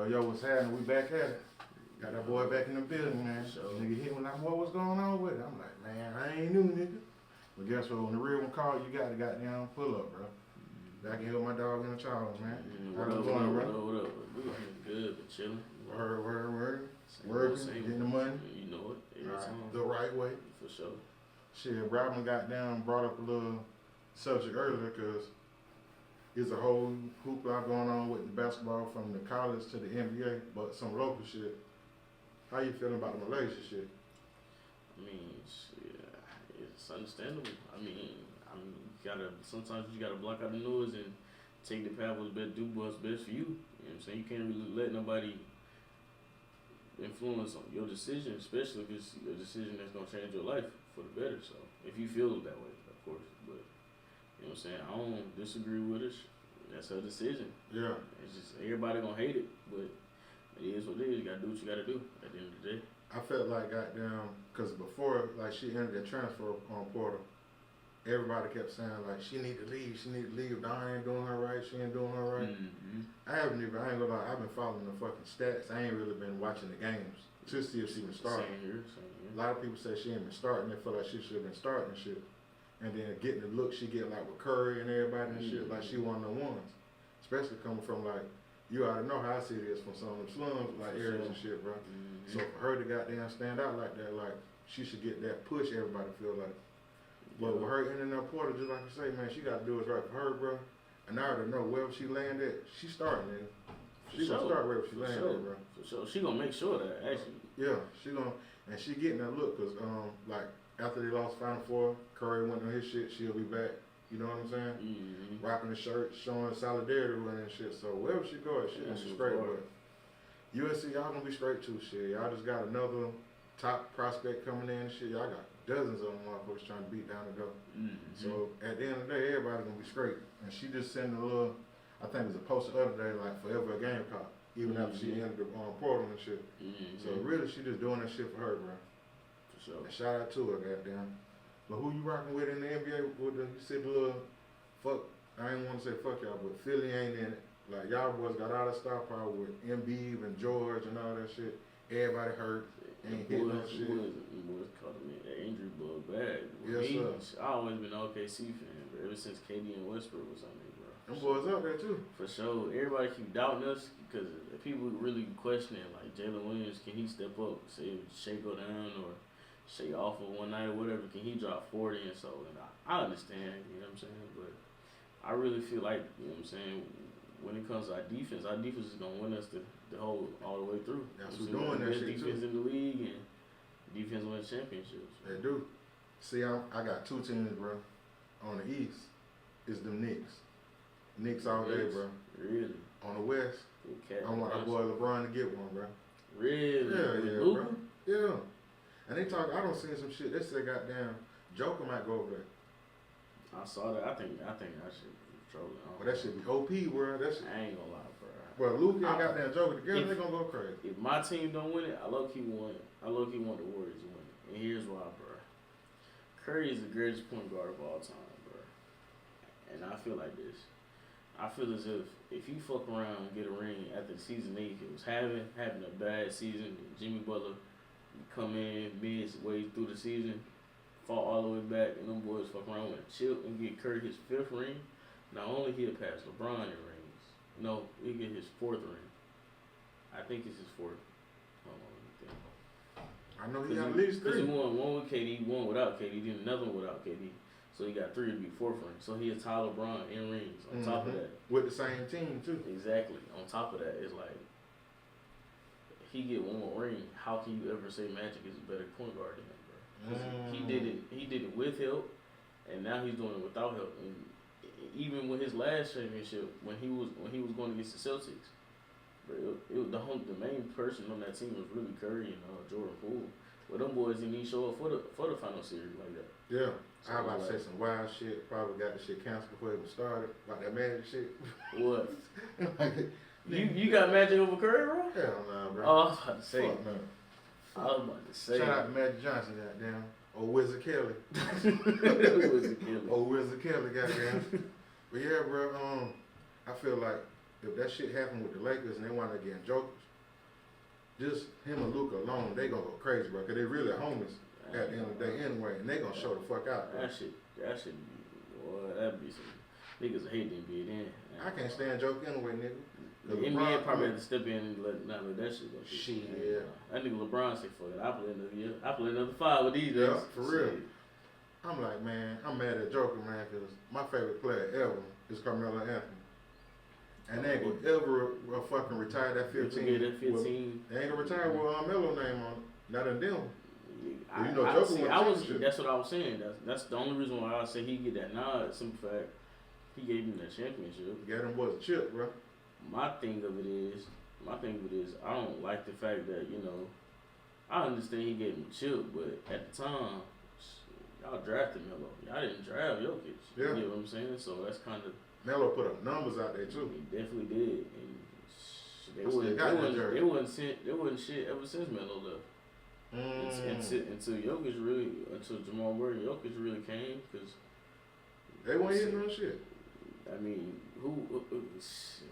Yo, what's happening? We back at it. Got that boy back in the building, man. So, Nigga hit me like, boy, what's going on with it? I'm like, man, I ain't new, nigga. But guess what? When the real one call, you got to goddamn pull up, bro. Back in here with my dog in the child, man. How you doing, bro? What up? We good, but chilling. Word. Same Working, same getting the money. You know it. Every time. The right way. For sure. Shit, Robin got down, brought up a little subject earlier, because there's a whole hoopla going on with the basketball from the college to the NBA, but some local shit. How you feeling about the Malaysia shit? I mean, shit, it's understandable. I mean, sometimes you gotta block out the noise and take the path what's best, do what's best for you. You know what I'm saying? You can't really let nobody influence on your decision, especially if it's a decision that's gonna change your life for the better. So, if you feel that way, of course. But, you know what I'm saying? I don't disagree with it. That's her decision. Yeah. It's just, everybody gonna hate it, but it is what it is. You gotta do what you gotta do at the end of the day. I felt like goddamn, because before, like, she entered the transfer portal, everybody kept saying, like, she need to leave. Dawn ain't doing her right. She ain't doing her right. Mm-hmm. I ain't gonna lie, I've been following the fucking stats. I ain't really been watching the games to see if she been starting. Same here. A lot of people say she ain't been starting. They feel like she should have been starting and shit. And then getting the look she get like with Curry and everybody and shit, like she one of the ones. Especially coming from like, you already know how I see it is from some of them slums, like areas and shit, bro. Mm-hmm. So for her to goddamn stand out like that, like she should get that push everybody feel like. But with her in that portal, just like you say, man, she gotta do what's right for her, bro. And I already know wherever she land at, she starting in. She gonna start wherever she land at, bro. For sure. She gonna make sure that, actually. Yeah, she gonna, and she getting that look, cause like after they lost Final Four, Curry went on his shit, she'll be back. You know what I'm saying? Mm-hmm. Rocking the shirt, showing solidarity with her and shit. So wherever she goes, she gonna be straight. But USC, y'all gonna be straight too, shit. Y'all just got another top prospect coming in and shit. Y'all got dozens of them motherfuckers trying to beat down the door. Mm-hmm. So at the end of the day, everybody gonna be straight. And she just sent a little, I think it was a post the other day, like forever a Gamecock, even after she entered the portal and shit. Mm-hmm. So really, she just doing that shit for her, bro. For sure. And shout out to her, goddamn. But who you rocking with in the NBA? With the, you said the little fuck, I ain't want to say fuck y'all, but Philly ain't in it. Like, y'all boys got all that star power with Embiid and George and all that shit. Everybody hurt. Ain't hitting no shit. Boys called me an injury bug bad. Yes, sir. I always been an OKC fan, bro. Ever since KD and Westbrook was on me, bro. Them boys up there, too. For sure. Everybody keep doubting us because people really questioning, like, Jalen Williams, can he step up? Say if Shea go down or Shea off of one night or whatever, can he drop 40 and so? And I understand, you know what I'm saying? But I really feel like, you know what I'm saying, when it comes to our defense is going to win us the whole, all the way through. That's who's doing that shit, defense too. in the league and defense win championships. They do. See, I got two teams, bro. On the East, it's the Knicks. Knicks all day, bro. Really? On the West, I want our boy LeBron to get one, bro. Really? Yeah, bro. Yeah. And they talk, I don't see some shit. They say goddamn Joker might go over there. I saw that. I think I should control it. But that shit be OP, bro. That shit. I ain't gonna lie, bro. Well, Luke and goddamn Joker together, they gonna go crazy. If my team don't win it, I low key want the Warriors to win it. And here's why, bro. Curry is the greatest point guard of all time, bro. And I feel like this. I feel as if you fuck around and get a ring after the season he was having a bad season, Jimmy Butler come in midway through the season, fall all the way back, and them boys fuck around with a chip and get Curry his 5th ring. Not only he'll pass LeBron in rings, no, he'll get his 4th ring. I think it's his 4th. Hold on, let me think. I know he got at least 3. Because he won one with KD, one without KD, then another one without KD. So he got 3 to be 4th ring. So he'll tie LeBron in rings on top of that. With the same team, too. Exactly. On top of that, it's like, he get one more ring. How can you ever say Magic is a better point guard than him, bro? 'Cause he did it with help, and now he's doing it without help. And even with his last championship, when he was going against the Celtics, bro, the main person on that team was really Curry and Jordan Poole. Well, them boys didn't even show up for the final series like that. Yeah. So I was about to say some wild shit. Probably got the shit canceled before it even started. About that Magic shit. What? Like, you got Magic over Curry, bro? Hell nah, bro. Oh, I was about to say. Fuck no. I was about to say. Shout out to Magic Johnson, goddamn. Or Wizard Kelly. Wizard Kelly. Or Wizard Kelly, goddamn. But yeah, bro. I feel like if that shit happened with the Lakers and they wound up getting jokers, just him and Luka alone, they gonna go crazy, bro. Cause they really homies at the end of the day anyway, and they gonna show the fuck out, bro. That should be, boy, that'd be some niggas hate the NBA then. I can't stand joke anyway, nigga. The NBA probably had to step in and let that shit go. Shit, yeah. That nigga LeBron said, fuck it, I play another year. I play another 5 with these niggas. For real. I'm like, man, I'm mad at Joker, man, because my favorite player ever is Carmelo Anthony. And they ain't gonna ever fucking retire that 15. They ain't gonna retire with Melo name on it. Not in them. That's what I was saying. That's the only reason why I say he get that nod. Simple fact, he gave him that championship. Got him was a chip, bro. My thing of it is, I don't like the fact that, you know, I understand he gave him a chip, but at the time, y'all drafted Melo. Y'all didn't draft Jokic. Yeah. You know what I'm saying? So that's kind of. Melo put up numbers out there too. He definitely did. And they wasn't shit ever since Melo left. Until Jamal Murray and Jokic really came, because they weren't hitting no shit. I mean, who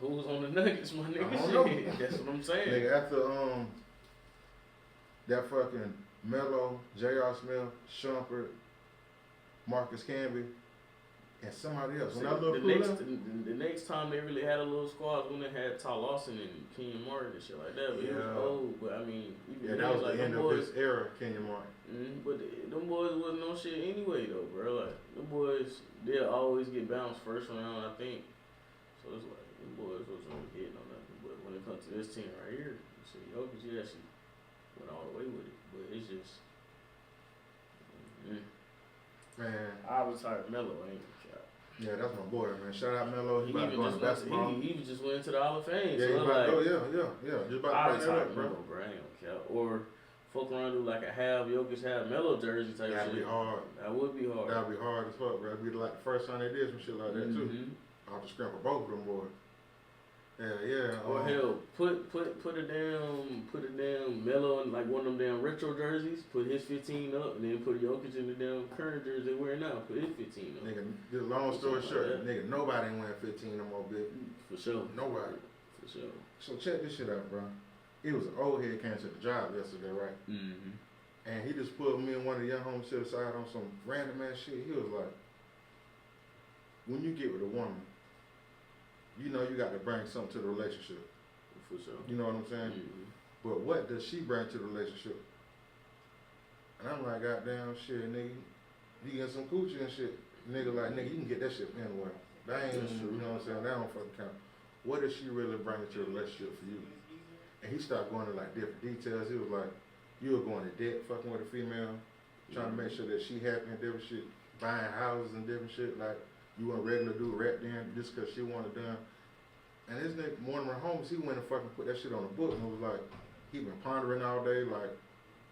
was on the Nuggets, my nigga? I don't know. That's what I'm saying. Nigga, after that fucking Melo, J.R. Smith, Shumpert, Marcus Camby, and somebody else. The next time they really had a little squad when they had Ty Lawson and Kenyon Martin and shit like that. But it was old. But I mean, even that was like the end of his era, Kenyon Martin. But them boys wasn't no shit anyway though, bro. Like them boys, they'll always get bounced first round, I think. So it's like them boys wasn't really hitting on nothing. But when it comes to this team right here, you see, Jokic actually went all the way with it. But it's just, man, I was tired of Melo, ain't it? Yeah, that's my boy, man. Shout out Melo. He about to go into basketball. He just went into the Hall of Fame. Yeah, so he about to go. Yeah. Just about to bring that up, bro. Melo, bro. I ain't gonna count. Or fuck around do like a half Jokic, half Melo jersey type That'd shit. be hard. That would be hard. That'd be hard as fuck, bro. That'd be like the first time they did some shit like that too. Off the scrap of both of them boys. Yeah. Or hell, put a damn Melo in like one of them damn retro jerseys. Put his 15 up, and then put Jokic in the damn current jersey they wearing now. Put his 15 up. Nigga, just long story short, nigga, nobody ain't wearing 15 no more, bitch. For sure. Nobody. For sure. So check this shit out, bro. It was an old head came to the job yesterday, right? And he just pulled me and one of the young homies to the side on some random ass shit. He was like, when you get with a woman, you know you got to bring something to the relationship. For sure. You know what I'm saying? But what does she bring to the relationship? And I'm like, goddamn shit, nigga. You get some coochie and shit. Nigga, like, nigga, you can get that shit anywhere. That ain't, you know what I'm saying? That don't fucking count. What does she really bring to the relationship for you? And he started going to like different details. He was like, you were going to debt fucking with a female, trying to make sure that she happy and different shit, buying houses and different shit. Like, you want regular dude rap then just because she wanted done. And this nigga, one of my homies, he went and fucking put that shit on a book and was like, he been pondering all day, like,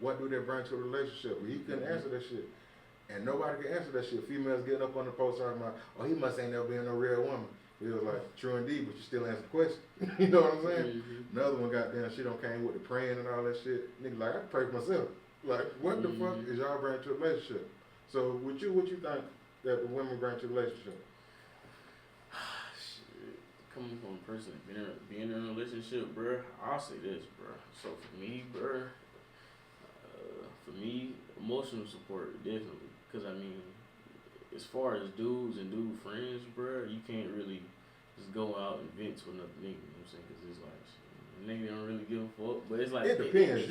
what do they bring to a relationship? But he couldn't answer that shit. And nobody can answer that shit. Females getting up on the post talking about, oh, he must ain't never been no real woman. He was like, true indeed, but you still answer the question. You know what I'm saying? Another one got down, she don't came with the praying and all that shit. Nigga, like, I can pray for myself. Like, what the fuck is y'all bring to a relationship? So, with you, what you think that the women bring to a relationship? Coming from a person being in a relationship, bro, I'll say this, bro. So for me, bro, emotional support, definitely. Because, I mean, as far as dudes and dude friends, bro, you can't really just go out and vent to another nigga, you know what I'm saying? Because it's like, nigga don't really give a fuck. But it's like, it depends.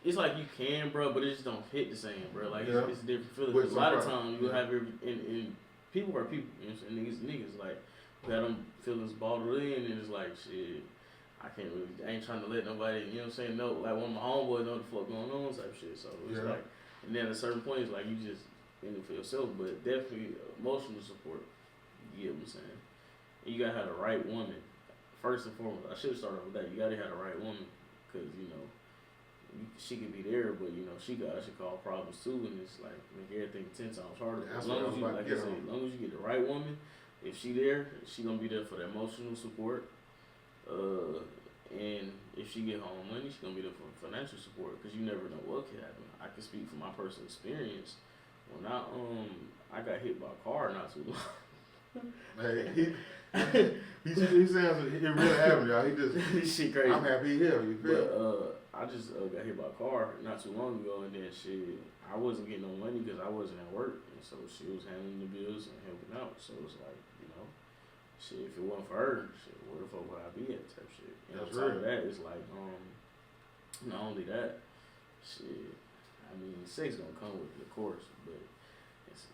It's like you can, bro, but it just don't hit the same, bro. Like, it's a different feeling. Because a lot of times you have and people are people, you know what I'm saying? Niggas, like, got them feelings bottled in, and it's like, shit, I ain't trying to let nobody, you know what I'm saying, know, like one of my homeboys know what the fuck going on type shit, so it's like, and then at a certain point, it's like, you just in it for yourself, but definitely emotional support, you get what I'm saying, and you gotta have the right woman, first and foremost. I should have started with that. You gotta have the right woman, because, you know, she could be there, but, you know, she cause problems too, and it's like, make everything 10 times harder. As long as you, like I said, as long as you get the right woman, if she there, she gonna be there for the emotional support, and if she get home money, she gonna be there for financial support, because you never know what could happen. I can speak from my personal experience. When I got hit by a car not too long. Hey, he sounds, it really happened, y'all. He just, This shit crazy. I'm happy he here, you feel? But I just got hit by a car not too long ago, and then shit, I wasn't getting no money because I wasn't at work, and so she was handling the bills and helping out. So it's like, you know, shit, if it wasn't for her, shit, where the fuck would I be at? Type shit. And on That's top real. of that, it's like, not only that, shit. I mean, sex gonna come with it, of course, but it's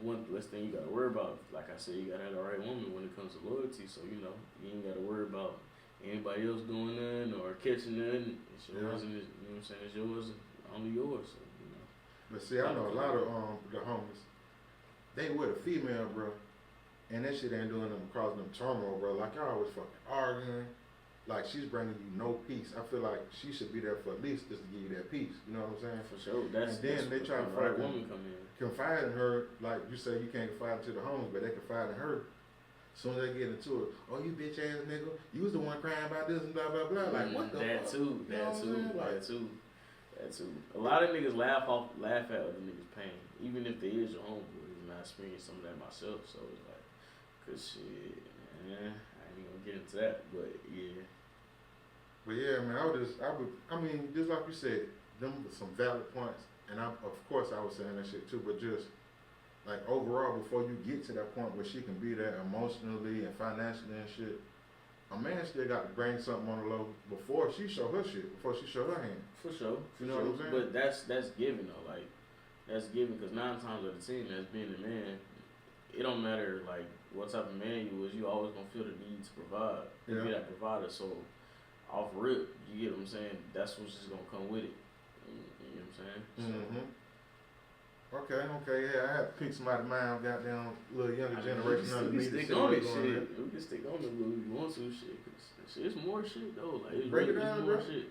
one less thing you gotta worry about. Like I said, you gotta have the right woman when it comes to loyalty. So you know, you ain't gotta worry about anybody else doing nothing or catching nothing. It's yours, and it's, you know what I'm saying? It's yours, and only yours. So, you know. But see, I know a lot of the homies, they with a female, bro, and that shit ain't doing them causing them turmoil, bro. Like y'all always fucking arguing. Like she's bringing you no peace. I feel like she should be there for at least just to give you that peace. You know what I'm saying? For sure. That's, and then that's they try to right fucking woman come in. confide in her, like you say you can't confide to the homies, but they confide in her. As soon as they get into it, oh you bitch ass nigga, you was the one crying about this and blah blah blah. Like what the that fuck? too, You know that what I'm too, saying? Like, that too, that too. A lot of niggas laugh at other niggas' pain, even if they is your homeboy. And I experienced some of that myself, so it's like, cause shit, I ain't gonna get into that, but yeah. but yeah, man, I mean, just like you said, them were some valid points, and of course I was saying that shit too, but just like overall, before you get to that point where she can be there emotionally and financially and shit, a man still got to bring something on the low before she show her shit, before she show her hand. For sure, You know what I'm saying? But that's given though, like that's given because 9 times out of 10, as being a man, it don't matter like what type of man you was, you always gonna feel the need to provide. You be that provider, so off rip, you get what I'm saying? That's what's just gonna come with it. You know what I'm saying? Mm-hmm. Okay, yeah, I had to pick somebody mind, goddamn little younger generation under me to stick see on what's it, going on. shit. We can stick on it if you want to, shit. Cause it's more shit though. Like it's Break it really, down, it's more bro. shit.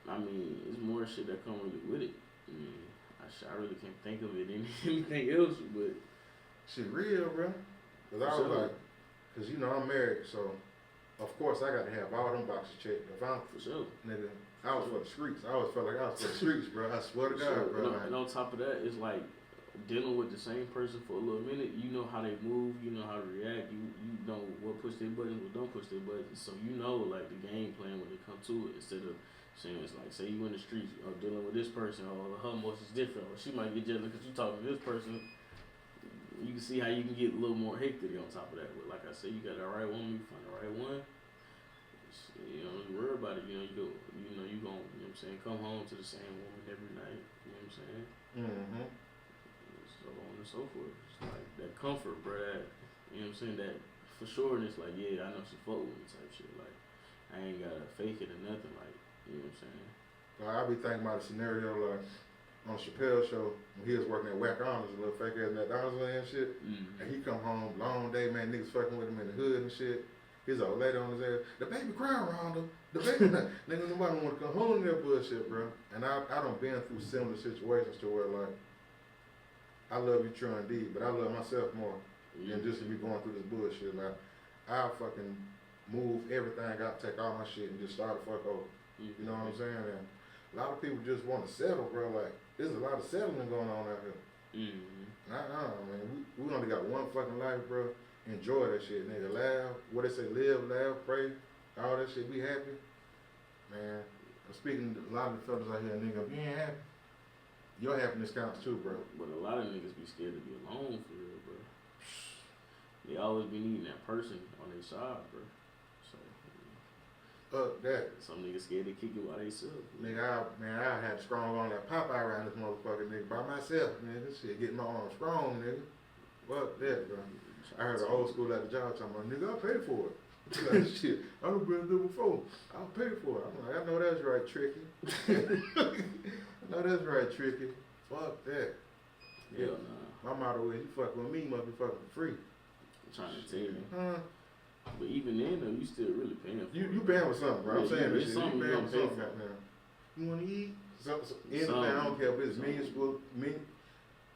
I mean, it's more shit that come with it. I mean, I really can't think of it anything else, but Shit real, bro. Cause I was like, cause you know I'm married, so of course I got to have all them boxes checked. If I'm for sure. nigga, I was for the streets. I always felt like I was for the streets, bro. I swear to God, bro. And on top of that, it's like dealing with the same person for a little minute. You know how they move. You know how to react. You know what push their buttons, what don't push their buttons. So you know like the game plan when it comes to it. Instead of saying it's like say you in the streets or dealing with this person or her emotions different or she might get jealous because you talking to this person. You can see how you can get a little more hectic on top of that. But like I said, you got the right woman, you find the right one. You know, you worry about it. You know, you gon' you know what I'm saying, come home to the same woman every night. You know what I'm saying? Mm-hmm. So on and so forth. It's like that comfort, bro. That, you know what I'm saying? That for sure, and it's like, yeah, I know she fuck with me type shit. Like, I ain't gotta fake it or nothing. Like, you know what I'm saying? Well, I be thinking about a scenario like on Chappelle's show when he was working at Whack Honors, a little fake ass McDonald's and shit. Mm-hmm. And he come home, long day, man, niggas fucking with him in the hood and shit. His old lady on his ass, the baby crying around him. The baby, nigga, nobody want to come home to that bullshit, bro. And I done been through similar situations to where like, I love you true indeed, but I love myself more than just to be going through this bullshit. Like, I'll fucking move everything out, take all my shit and just start the fuck over. You know what I'm saying? And a lot of people just want to settle, bro. Like, there's a lot of settling going on out here. Mm-hmm. Man. We only got one fucking life, bro. Enjoy that shit, nigga. Laugh. What they say, live, laugh, pray. All that shit. Be happy. Man, I'm speaking to a lot of the fellas out here, nigga. If you ain't happy, your happiness counts too, bro. But a lot of niggas be scared to be alone for real, bro. They always be needing that person on their side, bro. So, That. some niggas scared to kick it by themselves. Nigga, I had strong on that Popeye around this motherfucker, nigga, by myself, man. This shit getting my arm strong, nigga. Fuck that, bro. I heard an old school at the job talking about, nigga, I'll pay for it. Like, shit, I done been there before. I'll pay for it. I'm like, I know that's right, Tricky. I know that's right, Tricky. Fuck that. Hell nah. My motto is, you fuck with me, you must be fucking for free. I'm trying to tell you. Huh? But even then, though, you still really paying for it. You paying with something, bro. I'm Yeah, saying it's this shit. You something paying you with gonna pay something for. right now. You want to eat? Anything, I don't care if it's meaningful.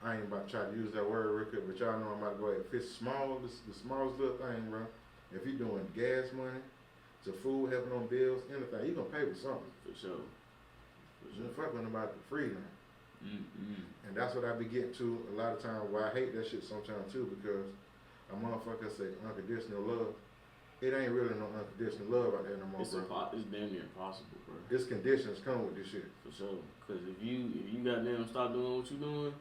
I ain't about to try to use that word real quick, but y'all know I'm about to go ahead. If it's small, the smallest little thing, bro. If you doing gas money, to food, helping on bills, anything, you gonna pay with something. For sure. You don't fuck with nobody for free now. Mm-hmm. And that's what I be getting to a lot of times, why I hate that shit sometimes too, because a motherfucker say unconditional love. It ain't really no unconditional love out there no more, It's bro. it's damn near impossible, bro. It's conditions come with this shit. For sure. Cause if you goddamn stop doing what you doing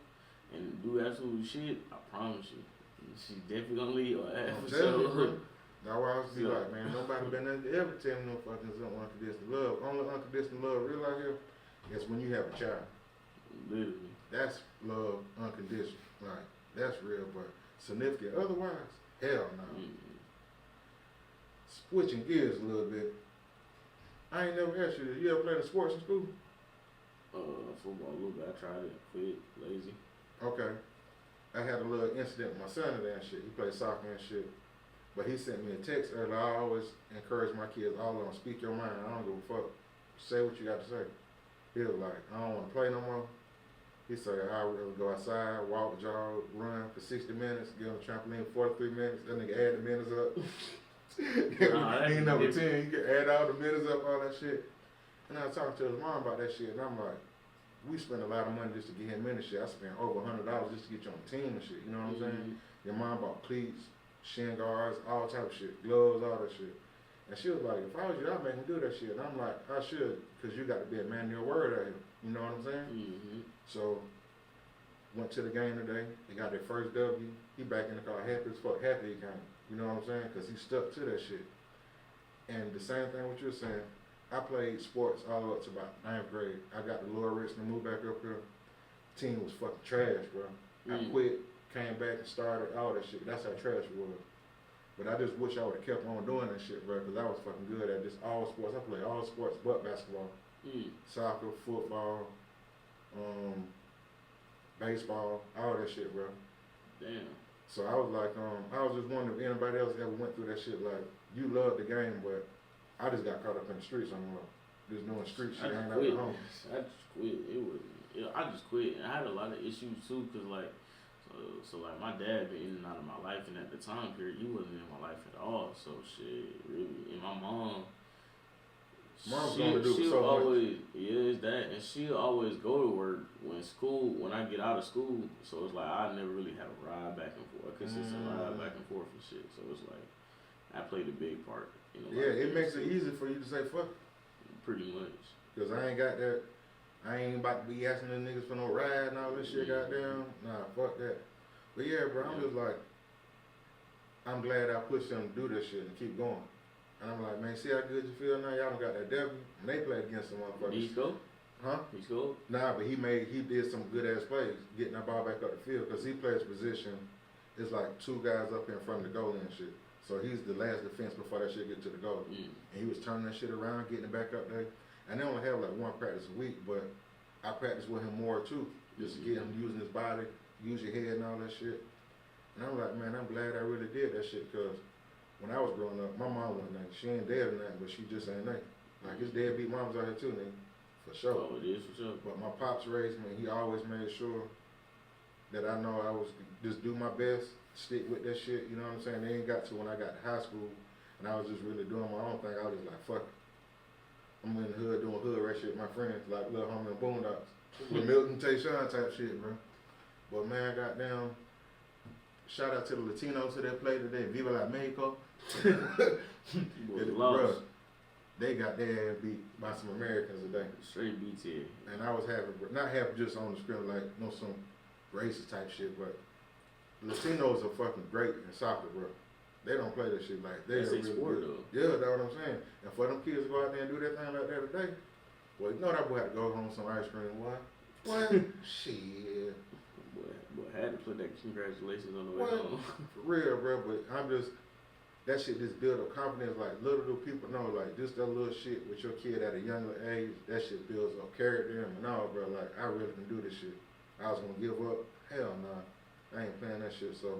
and do absolute shit, I promise you, she definitely gonna leave your ass. I'm For telling you, sure. bro. That's why I was be like, man, nobody been ever tell me no fucking something unconditional love. Only unconditional love real out here is when you have a child. Literally. That's love unconditional. Like, that's real, but significant. Otherwise, hell no. Switching gears a little bit. I ain't never asked you this. You ever played sports in school? Football a little bit. I tried it, quit, lazy. Okay. I had a little incident with my son today and shit. He played soccer and shit. But he sent me a text earlier. I always encourage my kids, all of them, speak your mind. I don't give a fuck. Say what you got to say. He was like, I don't want to play no more. He said, I'd rather go outside, walk, jog, run for 60 minutes, get on the trampoline 43 minutes. That nigga add the minutes up. He ain't number 10. You can add all the minutes up, all that shit. And I was talking to his mom about that shit, and I'm like, we spend a lot of money just to get him in the shit. I spent over $100 just to get you on the team and shit. You know what I'm saying? Your mom bought cleats, shin guards, all type of shit, gloves, all that shit. And she was like, if I was you, I'd make him do that shit. And I'm like, I should, because you got to be a man of your word out here. You know what I'm saying? So, went to the game today. They got their first W. He back in the car happy as fuck, happy he came. You know what I'm saying? Because he stuck to that shit. And the same thing what you're saying, I played sports all the way up to about 9th grade. I got to Lower Richmond, moved back up here. Team was fucking trash, bro. I quit, came back and started, all that shit. That's how trash it was. But I just wish I would have kept on doing that shit, bro, because I was fucking good at this all sports. I played all sports but basketball. Soccer, football, baseball, all that shit, bro. Damn. So I was like, I was just wondering if anybody else ever went through that shit. Like, you love the game, but I just got caught up in the streets somewhere. Just doing street shit, hanging out with home. I just quit. I just quit. And I had a lot of issues too, cause like, so like my dad been in and out of my life, and at the time period, he wasn't in my life at all. So shit, really, and my mom. Mom's gonna do so always, much. Yeah, it's that, and she'll always go to work when I get out of school. So it's like I never really had a ride back and forth. Cause it's a ride back and forth and shit. So it's like I played a big part. Yeah, it makes it easy for you to say fuck. Pretty much. Cause I ain't got that. I ain't about to be asking the niggas for no ride and all this shit. Goddamn, nah, fuck that. But yeah, bro, I'm just like, I'm glad I pushed them to do this shit and keep going. And I'm like, man, see how good you feel now? Y'all done got that W. And they played against some motherfuckers. He scored? Huh? He scored? Nah, but he did some good ass plays, getting that ball back up the field. Cause he plays position. It's like two guys up in front of the goal and shit. So he's the last defense before that shit get to the goal. And he was turning that shit around, getting it back up there. And they only have like one practice a week, but I practice with him more too. Just to get him using his body, use your head and all that shit. And I'm like, man, I'm glad I really did that shit, cause when I was growing up, my mom wasn't nothing. She ain't dead or nothing, but she just ain't nothing. Like his deadbeat moms out here too, nigga. For sure. Oh, it is for sure. But my pops raised me, and he always made sure that I know I was just do my best, stick with that shit, you know what I'm saying? They ain't got to when I got to high school, and I was just really doing my own thing. I was just like, fuck it. I'm in the hood doing hood rat shit with my friends, like Lil Homie and Boondocks. With Milton Tayshawn type shit, bro. But man, goddamn, shout out to the Latinos who that played today. Viva la Mexico. Bro, they got their ass beat by some Americans today. Straight BTA. And I was happy, not happy just on the screen, like, some racist type shit, but Latinos are fucking great in soccer, bro. They don't play that shit like they are really sport, good. Though. Yeah, that's what I'm saying. And for them kids to go out there and do that thing like that today, well, you know that boy had to go home with some ice cream. What? Shit. Boy, I had to put that congratulations on the way home. For real, bro. But I'm just, that shit just build up confidence. Like, little do people know, like, just that little shit with your kid at a younger age, that shit builds up character and all, bro. Like, I really can do this shit. I was gonna give up. Hell nah. I ain't playing that shit, so.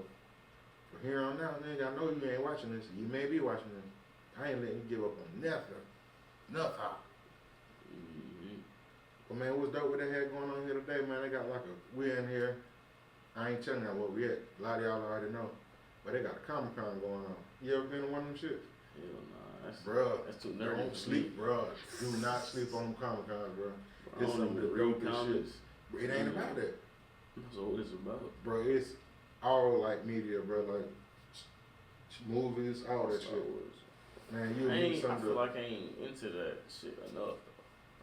From here on out, nigga, I know you ain't watching this. You may be watching this. I ain't letting you give up on nothing. Nothing. But man, what's dope what they had going on here today, man? They got like we're in here. I ain't telling y'all what we at. A lot of y'all already know. But they got a Comic-Con going on. You ever been to one of them shits? Hell nah. That's too nervous. Don't sleep, bro. Do not sleep on them Comic-Cons, bro. It's some of the dopest shit. It ain't about that. That's what it's about. Bro, it's all like media, bro. Like movies, all that Star shit. Wars. Man, you I need some feel of the. like I ain't into that shit enough.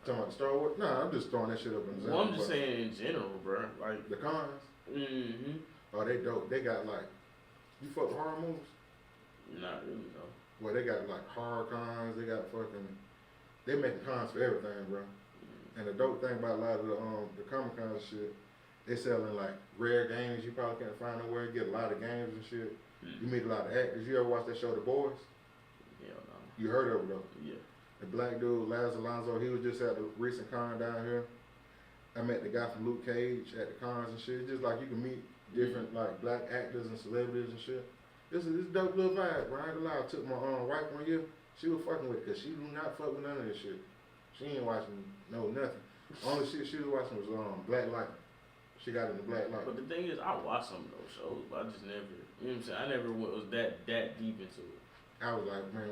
Talking about Star Wars? Nah, I'm just throwing that shit up in the Well, I'm just saying in general, bro. Like the cons. Mm-hmm. Oh, they dope. They got like, you fuck with horror movies? Not really, no. Well, they got like horror cons. They got fucking. They making cons for everything, bro. And the dope thing about a lot of the Comic Con shit, they selling like rare games you probably can't find nowhere. You get a lot of games and shit. You meet a lot of actors. You ever watch that show, The Boys? Hell no. You heard of it though? Yeah. The black dude, Laz Alonso, he was just at the recent con down here. I met the guy from Luke Cage at the cons and shit. Just like you can meet different like black actors and celebrities and shit. This dope little vibe, bro. I ain't gonna lie. I took my wife one year. She was fucking with it because she do not fuck with none of this shit. She ain't watching nothing. Only shit she was watching was Black Lightning. She got into Black Lightning. But the thing is, I watched some of those shows, but I just never, you know what I'm saying? I never was that deep into it. I was like, man,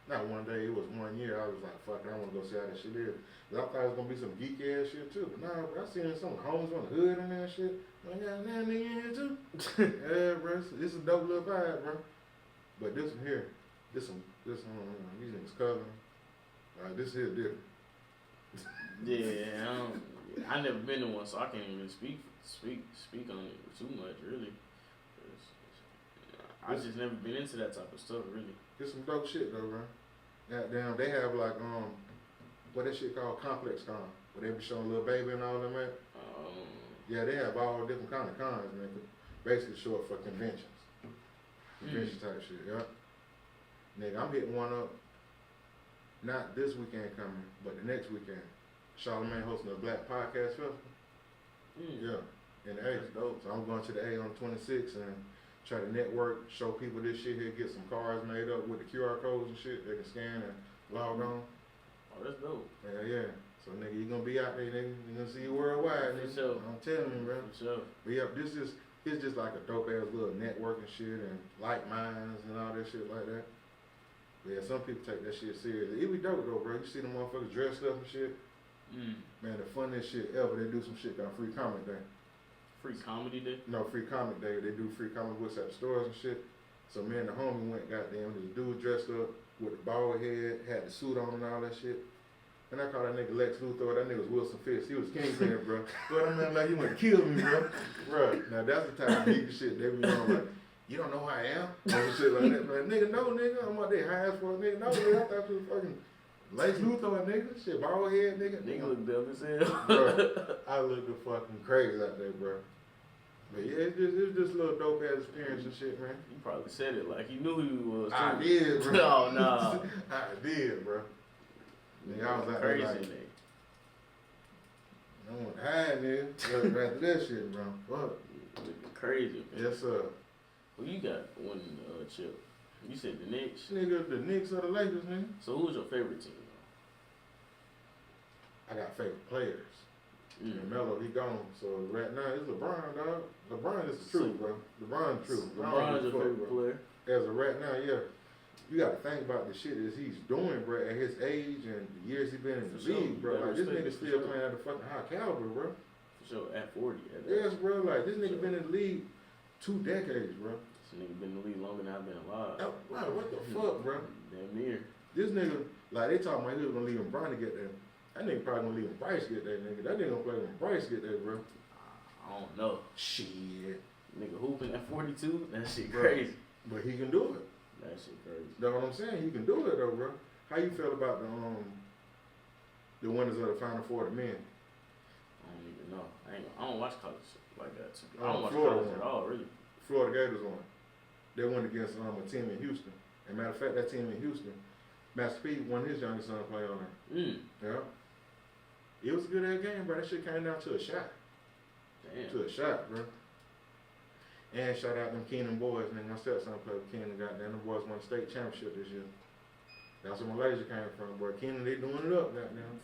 not one day, it was 1 year. I was like, fuck it, I want to go see how that shit is. But I thought it was gonna be some geek ass shit too. But nah, bro, I seen some homes on the hood and that shit. I'm like, yeah, nah, nigga in here too. Yeah, bro, this is a dope little vibe, bro. But this one here, these niggas covering. This here different. Yeah, I never been to one, so I can't even speak on it too much, really. I just never been into that type of stuff, really. It's some dope shit though, bro. Goddamn, they have like what that shit called Complex Con, where they be showing little baby and all that, man. Yeah, they have all different kind of cons, man. Basically short for conventions, convention type shit. Yeah. Nigga, I'm hitting one up. Not this weekend coming, but the next weekend. Charlamagne hosting a Black Podcast Festival. Yeah, in the A. Dope. So I'm going to the A on the 26th and try to network, show people this shit here, get some cards made up with the QR codes and shit. They can scan and log on. Oh, that's dope. Yeah. So nigga, you gonna be out there, nigga. You gonna see you worldwide, nigga. For sure. I'm telling you, bro. For sure. But yeah, it's just like a dope ass little networking shit and like minds and all that shit like that. But yeah, some people take that shit serious. It be dope though, bro. You see them motherfuckers dressed up and shit. Man, the funniest shit ever. They do some shit called Free Comic Day. Free Comedy Day? No, Free Comic Day. They do free comic books at the stores and shit. So me and the homie went, goddamn, this dude dressed up with a bald head, had the suit on and all that shit. And I called that nigga Lex Luthor. That nigga was Wilson Fisk. He was Kingpin, bro. But I mean, like, he went to kill me, bro. Bro, now that's the type of geek shit they be on, like, you don't know who I am? Or shit like that. Like, nigga, no, nigga. I'm out there high as fuck, nigga. No, nigga, I thought you was fucking Lex Luthor, nigga. Shit, bald head, nigga. Nigga look dumb as hell. Bro, I looked fucking crazy out there, bro. But yeah, it's just a little dope ass experience and shit, man. You probably said it like you knew who you was, too. I did, bro. No, nah. I did, bro. Nigga, I was out there crazy, like, nigga. I want to hide, nigga. After that shit, bro. Fuck. Looking crazy, man. Yes, sir. Well, you got one chip. You said the Knicks. Nigga, the Knicks or the Lakers, nigga. So who's your favorite team? I got favorite players. And Melo, he gone. So right now, it's LeBron, dog. LeBron is the truth, bro. LeBron the truth. LeBron's your favorite player? As of right now, yeah. You got to think about the shit that he's doing, bro, at his age and the years he been in the league, bro. Like, this nigga still playing at a fucking high caliber, bro. For sure, at 40. Yes, bro. Like, this nigga been in the league 2 decades, bro. This nigga been in the league longer than I've been alive. Oh, wow, what the fuck, bro? Damn near. This nigga, like, they talking about he was gonna leave him Bron to get there. That nigga probably gonna leave him Bryce to get there, nigga. That nigga gonna play when Bryce get there, bro. I don't know. Shit. Nigga hooping at 42? That shit crazy. But he can do it. That shit crazy. That's what I'm saying. He can do it though, bro. How you feel about the winners of the Final Four, the men? I don't even know. I don't watch college like that. I Oh, don't watch Florida college at all, really. Florida Gators won. They won against a team in Houston. As a matter of fact, that team in Houston, Master P won his youngest son playing on there. Yeah. It was a good ass game, bro. That shit came down to a shot. Damn. To a shot, bro. And shout out them Keenan boys, man. My stepson played with Keenan. Goddamn, them boys won the state championship this year. That's where Malaysia came from, bro. Keenan, they doing it up, goddamn.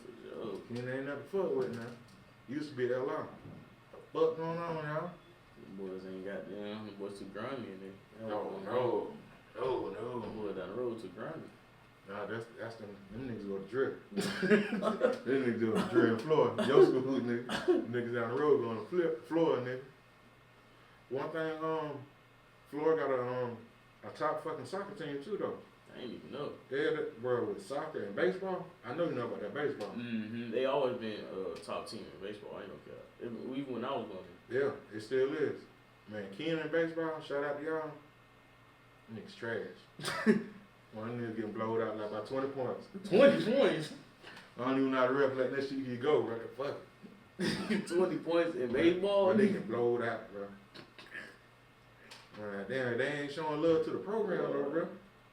Keenan ain't nothing to fuck with now. Used to be LR. What going on, y'all? Them boys ain't got them. Them boys too grimy in there. No. Them boys down the road too grimy. Nah, that's them niggas go to drill. Them niggas do a drill in Florida. Your school nigga. Niggas down the road going to Florida, nigga. One thing, Florida got a top fucking soccer team too though. I ain't even know. They're bro with soccer and baseball. I know you know about that baseball. They always been top team in baseball. I ain't no cap. Even when I was going. Yeah, it still is. Man, Ken in baseball. Shout out to y'all. Niggas trash. One nigga getting blowed out like by 20 points. 20 points. I don't even know how to ref let that shit get go, bro. Fuck it. 20 points in baseball. Bro, they get blowed out, bro. Man, damn, they ain't showing love to the program though, bro.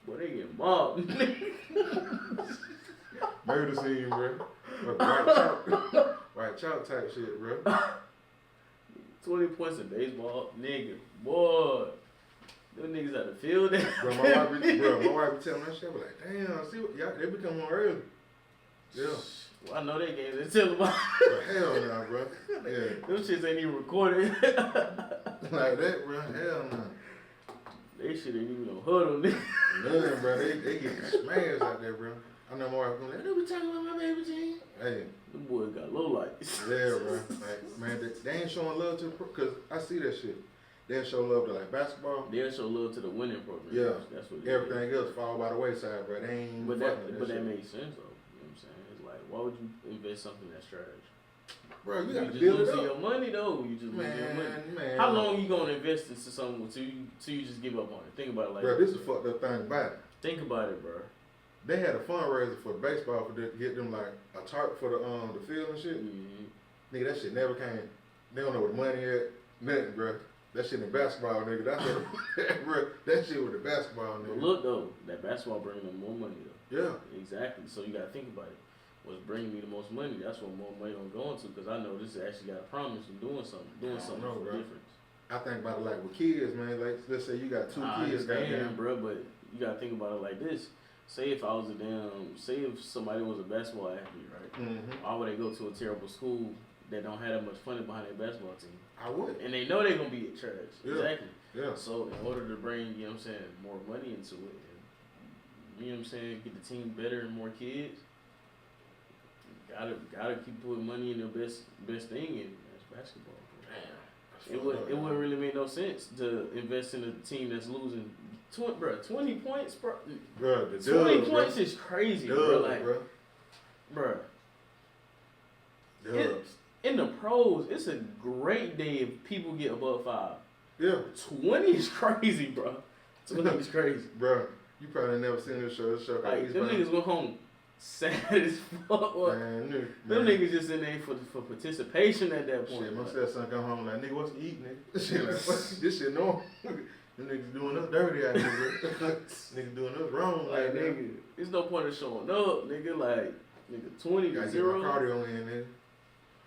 Boy, they get mobbed. Murder scene, bro. White chalk type shit, bro. 20 points in baseball, nigga. Boy, them niggas at the field. Bro, my wife be telling that shit. I be like, damn, see what y'all, they become on early. Yeah. Well, I know they games. They tell them. Hell nah, bro. Yeah. Them shits ain't even recorded. Like that, bro. Hell nah. They shit ain't even no huddle, nigga. None, bro. They get smashed out there, bro. I know my wife going like, they be talking about my baby team. Hey. Them boys got low lights. Yeah, bro. Like, man, they ain't showing love to the because I see that shit. They'll show love to like basketball. They'll show love to the winning program. Yeah. That's what everything else fall by the wayside, bro. They ain't But that that makes sense though. You know what I'm saying? It's like, why would you invest something that's trash? Bro, you got to just build it losing up. your money though. You just losing your money. Man. How long you gonna invest into something till you just give up on it? Think about it like bro, this is the fucked up thing about it. Think about it, bro. They had a fundraiser for baseball for to get them like a tarp for the field and shit. Nigga, that shit never came. They don't know what the money at. Nothing, bro. That shit in basketball, nigga. Bro, that shit with the basketball, nigga. But look though, that basketball bringing them more money though. Yeah. Exactly. So you gotta think about it. What's bringing me the most money? That's what more money I'm going to because I know this actually got a promise of doing something for difference. I think about it like with kids, man. Like let's say you got two kids, goddamn, bro. But you gotta think about it like this. Say if if somebody was a basketball athlete, right? Mm-hmm. Why would they go to a terrible school that don't have that much money behind their basketball team? I would. And they know they're gonna be trash. Yeah. Exactly. Yeah. So in order to bring, you know what I'm saying, more money into it, and, you know what I'm saying, get the team better and more kids, gotta keep putting money in the best thing, and that's basketball. Damn. It wouldn't really make no sense to invest in a team that's losing 20 points, bro. Bro, 20 points is crazy, bro. Like, bro. In the pros, it's a great day if people get above 5. Yeah. 20 is crazy, bro. 20 is crazy. Bro, you probably never seen this show. This show like, them niggas go home sad as fuck. Man. Them niggas just in there for participation at that point. Shit, my stepson come home like, nigga, what's to eat, nigga? Shit, like, what? This shit normal. Them niggas doing us dirty out here, bro. Niggas doing us wrong. Like, nigga, there's no point of showing up, nigga. Like, nigga, 20 to 0. Get my cardio in, nigga.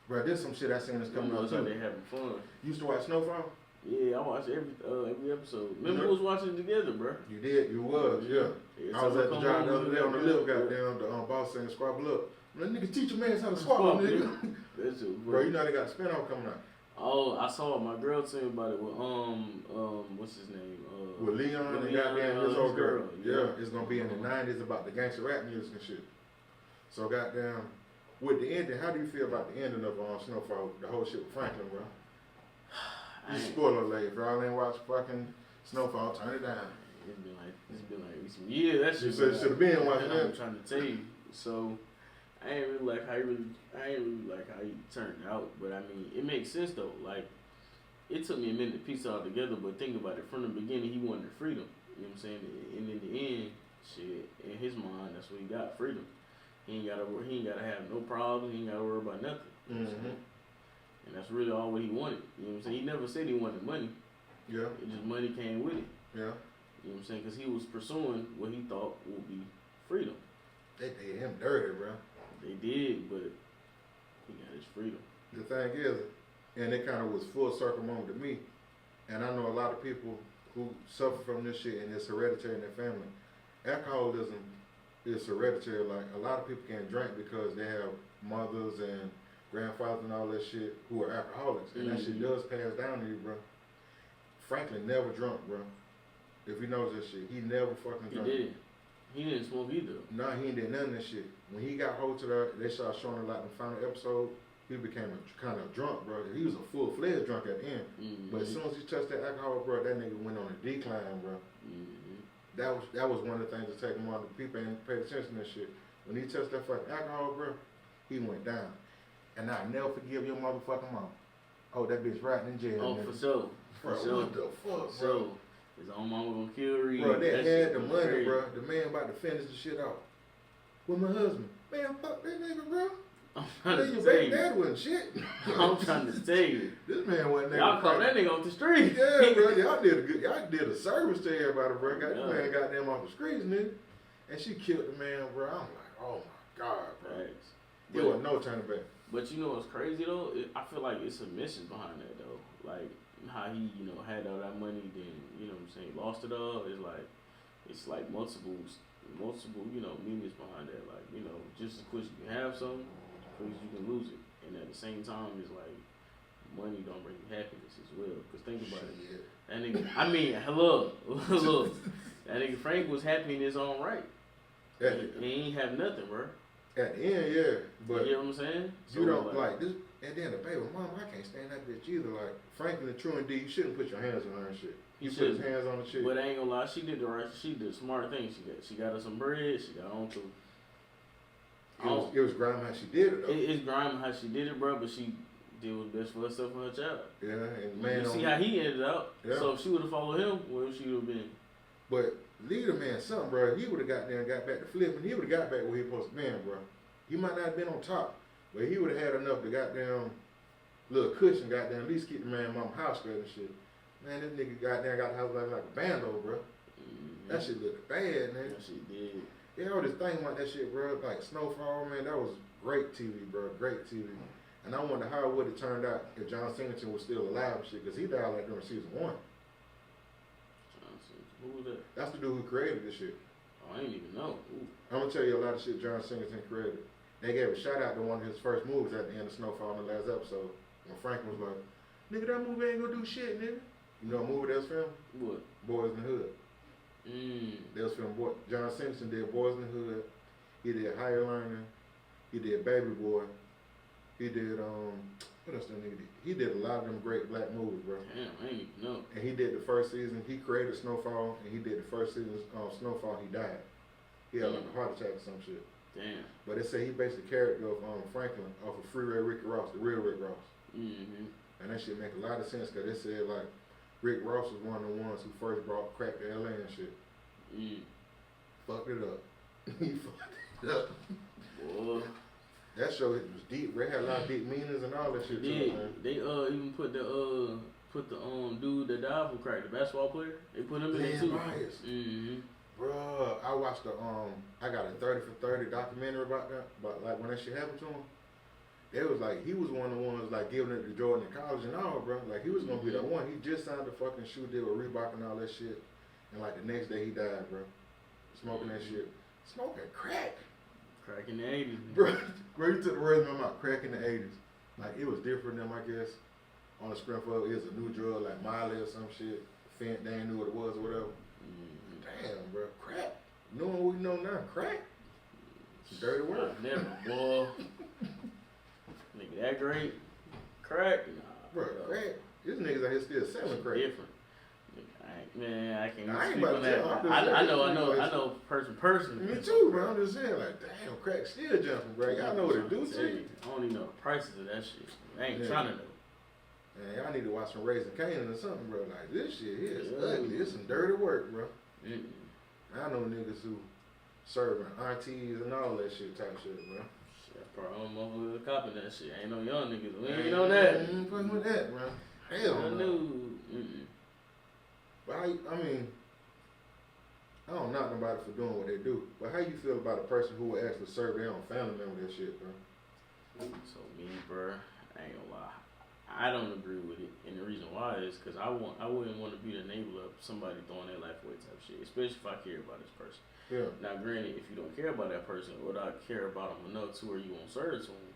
Bro, there's some shit I seen that's coming out too. Like they having fun. You used to watch Snowfall? Yeah, I watched every episode. Remember, we was watching it together, bro. You did, you was, yeah. I was at the job the other day on the lift, goddamn, the boss saying squabble up. Man, nigga, teach your man how to squabble, nigga. That's it, bro, you know they got the spinoff coming out. Oh, I saw it. My girl told me about it with what's his name? With Leon and goddamn his old girl. Yeah, it's gonna be in the 90s about the gangster rap music and shit. So goddamn, with the ending, how do you feel about the ending of Snowfall? The whole shit with Franklin, bro. Spoiler alert, if y'all ain't watched fucking Snowfall, turn it down. It's been like some years. That shit. You should have been watching that. I'm trying to tell you. So I ain't really like how he turned out, but I mean it makes sense though. Like it took me a minute to piece it all together, but think about it. From the beginning, he wanted freedom. You know what I'm saying? And in the end, shit, in his mind, that's what he got, freedom. He ain't gotta have no problems. He ain't gotta worry about nothing. You know what I'm saying? And that's really all what he wanted. You know what I'm saying? He never said he wanted money. Yeah. It just money came with it. Yeah. You know what I'm saying? Because he was pursuing what he thought would be freedom. They did him dirty, bro. They did, but he got his freedom. The thing is, and it kind of was full circle moment to me, and I know a lot of people who suffer from this shit and it's hereditary in their family. Alcoholism is hereditary. Like, a lot of people can't drink because they have mothers and grandfathers and all that shit who are alcoholics, and that shit does pass down to you, bro. Franklin never drunk, bro. If he knows that shit, he never fucking drunk. He did. He didn't smoke either. Nah, he ain't did none of that shit. When he got hold to that, they started showing it like the final episode. he became a kind of drunk, bro. He was a full-fledged drunk at the end. But as soon as he touched that alcohol, bro, that nigga went on a decline, bro. That was one of the things that take him on. The people ain't paid attention to that shit. When he touched that fucking alcohol, bro, he went down. And I never forgive your motherfucking mom. Oh, that bitch rotting in jail. Oh, nigga. for sure. Bro, For sure. what the fuck, So, bro? his own mama gonna kill Reed. Bro, they That had shit the was money, crazy. bro. The man about to finish the shit off. With my husband. Man, fuck that nigga, bro. I'm trying Man, to your tell baby you. dad wasn't shit. I'm trying to tell you. This man wasn't Y'all caught that nigga off the street. Yeah, bro. Y'all did a service to everybody, bro. Got Yeah. the man goddamn off the streets, nigga. And she killed the man, bro. I'm like, oh my God, bro. Facts. There was no turning back. But you know what's crazy though? I feel like it's a mission behind that though. Like how he, had all that money, then what I'm saying, lost it all. It's like multiple, meanings behind that. Like just as quick as you can have something, as quick as you can lose it, and at the same time, it's like money don't bring you happiness as well. Cause think about it, Shit. that nigga. I mean, look, that nigga Frank was happy in his own right. He ain't have nothing, bro. At the end, yeah. But You know what I'm saying? you don't like this. And then the baby, mom, I can't stand that bitch either. Like, Franklin and True and D, you shouldn't put your hands on her and shit. You Put his shouldn't. hands on the shit. But I ain't gonna lie, she did the smart thing. She got her some bread. She got on to. It was grimy how she did it, though. It's grimy how she did it, bro. But she did what's best for herself and her child. Yeah, and man, You see how he ended up. Yeah. So if she would have followed him, where she would have been? But leave the man something, bro. He would have got back to flipping. He would have got back where he supposed to be, bro. He might not have been on top, but he would have had enough to goddamn little cushion, goddamn, at least keep the man mama house straight and shit. Man, this nigga goddamn got the house like a bando, bro. That shit looked bad, man. That shit did. Yeah, all this thing about that shit, bro. Like Snowfall, man, that was great TV, bro. Great TV. And I wonder how it would have turned out if John Singleton was still alive and shit, because he died like during season 1. Who was that? That's the dude who created this shit. Oh, I ain't even know. Ooh. I'm gonna tell you a lot of shit John Singleton created. They gave a shout out to one of his first movies at the end of Snowfall in the last episode. When Frank was like, nigga, that movie ain't gonna do shit, nigga. You know what movie that was filmed? What? Boys in the Hood. That was filmed, John Singleton did Boys in the Hood. He did Higher Learning. He did Baby Boy. He did, what else that nigga did? He did a lot of them great black movies, bro. Damn, I ain't even know. And he did the first season. He created Snowfall, and he did the first season of Snowfall. He died. He had like a heart attack or some shit. Damn. But they say he based the character of Franklin off of Freeway Ricky Ross, the real Rick Ross. And that shit make a lot of sense because they said like Rick Ross was one of the ones who first brought crack to LA and shit. Fucked it up. He fucked it up. Boy. That show was deep. They had a lot of deep meanings and all that shit too, man. They even put the dude that died from crack, the basketball player. They put him in there too. Bruh, I watched I got a 30 for 30 documentary about that, about like when that shit happened to him. It was like, he was one of the ones like giving it to Jordan in college and all, bro. Like he was gonna be that one. He just signed the fucking shoe deal with Reebok and all that shit. And like the next day he died, bro. Smoking that shit. Smoking crack. Crack in the 80s. Bro, you took the words in my mouth, crack in the 80s. Like it was different than, I guess, on the screen for it was a new drug like Miley or some shit. Fent, they ain't knew what it was or whatever. Damn, bro, crack. Knowing what we know now, crack. It's dirty work. Never, boy. Nigga, that great. Crack? Nah, bro, crack. These niggas out here still selling crack. Different. I can't I ain't speak about on to that. tell. I know person. Me too, bro. I'm just saying, like, damn, crack still jumping, bro. Y'all know what it do to you. I don't even know the prices of that shit. I ain't trying to know. Man, y'all need to watch some Raising Canaan or something, bro. Like, this shit here is ugly. It's some dirty work, bro. I know niggas who serving aunties and all that shit type shit, bro. Shit, probably I'm over copping that shit. Ain't no young niggas. We ain't on that. Ain't fucking with that, bro. Hell no. But I mean, I don't knock nobody for doing what they do. But how you feel about a person who would actually serve their own family member that shit, bro? So me, bro, I ain't gonna lie. I don't agree with it, and the reason why is because I wouldn't want to be the enabler of somebody throwing their life away type shit, especially if I care about this person. Yeah. Now, granted, if you don't care about that person, or not care about them enough to where you won't serve to them,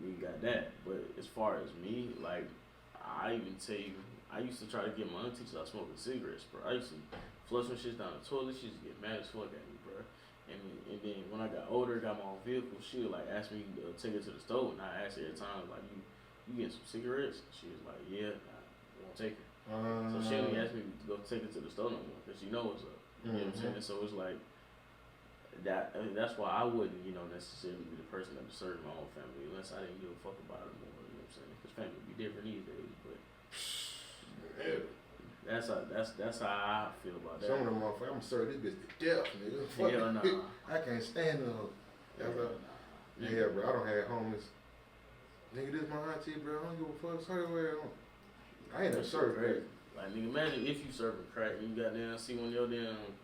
we got that. But as far as me, like, I even tell you, I used to try to get my auntie to stop smoking cigarettes, bro. I used to flush my shit down the toilet. She used to get mad as fuck at me, bro. And then when I got older, got my own vehicle, she would like ask me to take her to the store, and I asked her every time like, you getting some cigarettes? She was like, yeah, I won't take her. So she only asked me to go take her to the store no more because she knows what's up. You know what I'm saying? So it's like that. I mean, that's why I wouldn't, necessarily be the person that would serve my own family unless I didn't give a fuck about it more. You know what I'm saying? Because family would be different these days, but that's how I feel about that. Some of them motherfuckers, I'm sorry, this bitch to death, nigga. Fuck Hell nah. I can't stand them. Yeah, bro, I don't have homeless. Nigga, this my auntie, bro. I don't give a fuck. Sorry, where I ain't never served crack. Like, nigga, imagine if you serving crack and you goddamn see one of your damn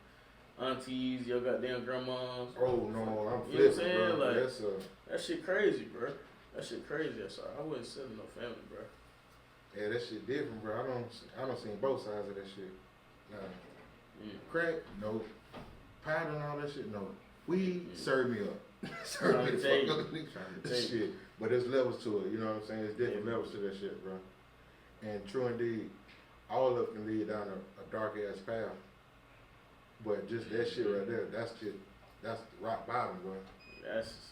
aunties, your goddamn grandmas. Oh, no, I'm flipping, you know what I'm saying? bro. Like, that shit crazy, bro. That shit crazy. Sorry, I wouldn't sell no family, bro. Yeah, that shit different, bro. I don't seen both sides of that shit. Nah. Crack, no. Powder and all that shit, no. Weed, serve me up. Serve me the fuck up. Shit. But there's levels to it, you know what I'm saying? There's different levels to that shit, bro. And true indeed, all of it can lead down a dark ass path. But just that shit right there, that's rock bottom, bro. That's